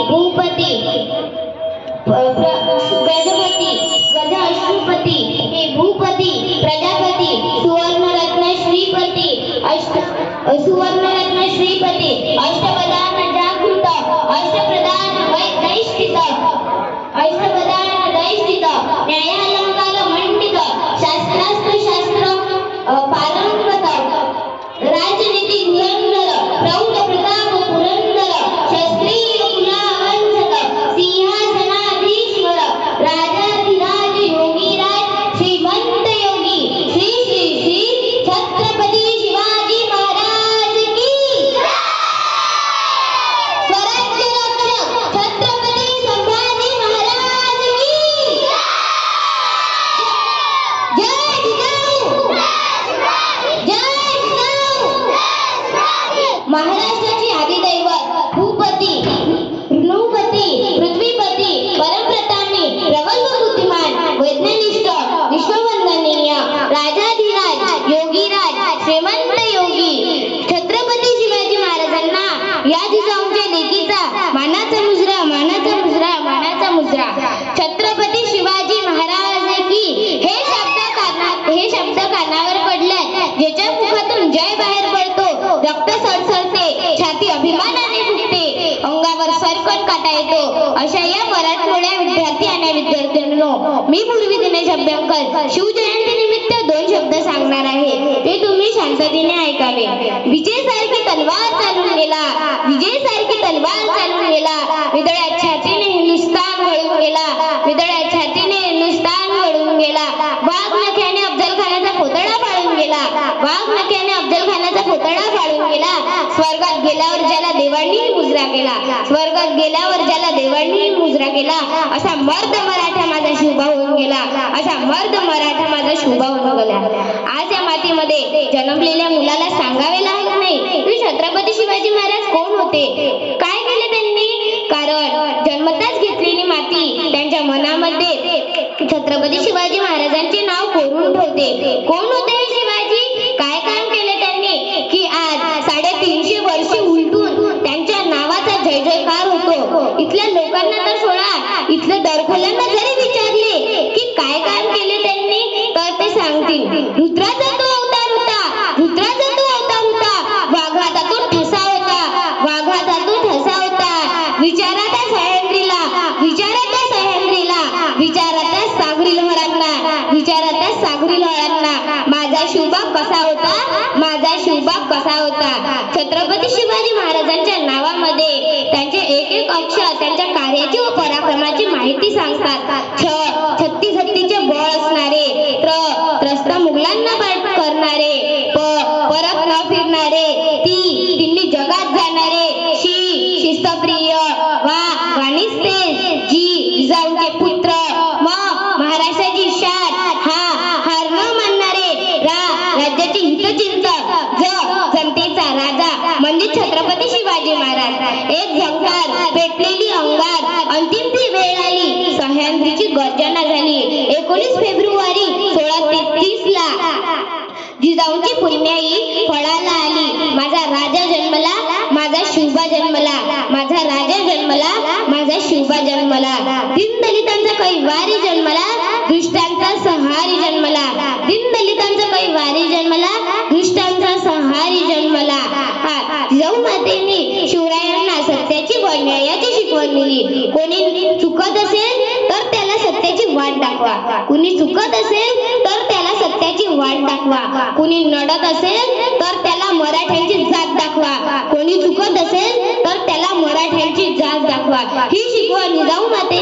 भूपती प्रजापती गजाष्टपती हे भूपती प्रजापती सुवर्णरत्न श्रीपती सुवर्णरत्न श्रीपती अष्टप्रधान जागृत अष्टप्रधान दैष्ठित अष्टप्रधान दैष्ठित न्यायालंकार मंडित शास्त्रास्त्र शास्त्र पारंगत राजनीती धुरंधर प्रौढ प्रताप पुरंदर क्षत्रिय कुलावंशक सिंहासनाधीश्वर राजाधिराज योगीराज श्रीमंत योगी श्री श्री श्री छत्रपती शिवाजी महाराज की स्वराज्य रक्षक छत्रपती संभाजी महाराज की जय जिजाऊ जय जिजाऊ महाराष्ट्राची आदिदैवत भूपती ऋणुपती पृथ्वीपती परमप्रतापी प्रबल बुद्धिमान वैज्ञानिष्ठ विश्ववंदनीय राजाधिराज योगीराज श्रीमंत योगी छत्रपती शिवाजी महाराजांना या जिजाऊंच्या लेकीचा मानाचा मुजरा मानाचा मुजरा मानाचा मुजरा छत्रपती शिवाजी महाराज की हे शब्द कानावर पडले ज्याच्या मुखातून जय बाहेर पडतो रक्त सळसळते छाती अभिमानाने फुटते अंगावर सरकट काटा येतो अशा या मराठमोळ्या विद्यार्थी आणि विद्यार्थ्यांनो मी पूर्वी दिनेश अभ्यंकर शिवजयंती निमित्त 2 शब्द सांगणार आहे ते तुम्ही शांततेने ऐकावे विजय सारखी तलवार चालून गेला विजय सारखी तलवार चालून गेला विदळ्या छातीने हिंदुस्तान घडून गेला विदळ्या छातीने हिंदुस्तान घडून गेला वाघ नख्याने अफजल खानाचा पुतळा पाडून गेला वाघ नख्याने अफजल खानाचा पुतळा पाडून गेला स्वर्गात गेल्यावर ज्याला देवांनी मुजरा केला स्वर्गात गेल्यावर ज्याला देवांनी मुजरा केला असा मर्द मराठा माझा शुभा होऊन गेला असा मर्द मराठा माझा शुभा होऊन गेला आज या मातीमध्ये जन्मलेल्या मुलाला सांगावे लागत नाही की छत्रपती शिवाजी महाराज कोण होते काय केले त्यांनी कारण जन्मताच घेतलेली माती त्यांच्या मनामध्ये छत्रपती शिवाजी महाराजांचे नाव कोरून ठेवते कोण होते हे शिवाजी काय काम केले त्यांनी की आज 350 वर्षे उलटून त्यांच्या नावाचा जय जयकार होतो इथल्या लोकांना तर सोडा इथल्या दरखोल्यांना जरी विचारले की काय काम केले त्यांनी तर ते सांगतील रुद्राचा तो अवतार होता रुद्राचा तो अवतार होता वाघाचा तो ठसा होता वाघाचा तो ठसा होता विचारा त्या सह्याद्रीला विचारा त्या सह्याद्रीला विचारा त्या सागरी लोहरांना विचारा त्या सागरी लोहरांना माझा शिवबाग कसा होता माझा शिवबाग कसा होता छत्रपती शिवाजी महाराजांच्या नावामध्ये त्यांचे एक एक अक्षर त्यांच्या कार्याची व पराक्रमाची माहिती सांगतात 36 हत्तीचे बळ असणारे त्रस्त मुघलांना पाठ करणारे परत न फिरणारे तिन्ही जगात जाणारे शिस्तप्रिय वाणिस्ते जिजाऊंचे पुत्र महाराष्ट्राची शान हार न मानणारे राज्याचे हितचिंतक जनतेचा राजा म्हणजे छत्रपती शिवाजी महाराज एक झंकार पेटलेली अंगार अंतिम ती वेळ आली सह्याद्रीची गर्जना झाली 19 फेब्रुवारी 1633 ला जिजाऊंची पुण्याई फळाला आली माझा राजा जन्मला माझा शिवबा जन्मला माझा राजा जन्मला माझा शिवबा जन्मला दीनदलितांचा कैवारी जन्मला दुष्टांचा संहारी जन्मला दीनदलितांचा कैवारी जन्मला दुष्टांचा संहारी जन्मला जिजाऊ मातेने शिवरायांना सत्याची व न्यायाची शिकवण दिली कोणी चुकत असेल तर त्याला सत्याची वाट दाखवा कुणी चुकत असेल तर त्याला सत्याची वाट दाखवा कोणी नडत असेल तर त्याला मराठ्यांची जात दाखवा कोणी चुकत असेल तर त्याला मराठ्यांची जात दाखवा ही शिकवण जिजाऊ माते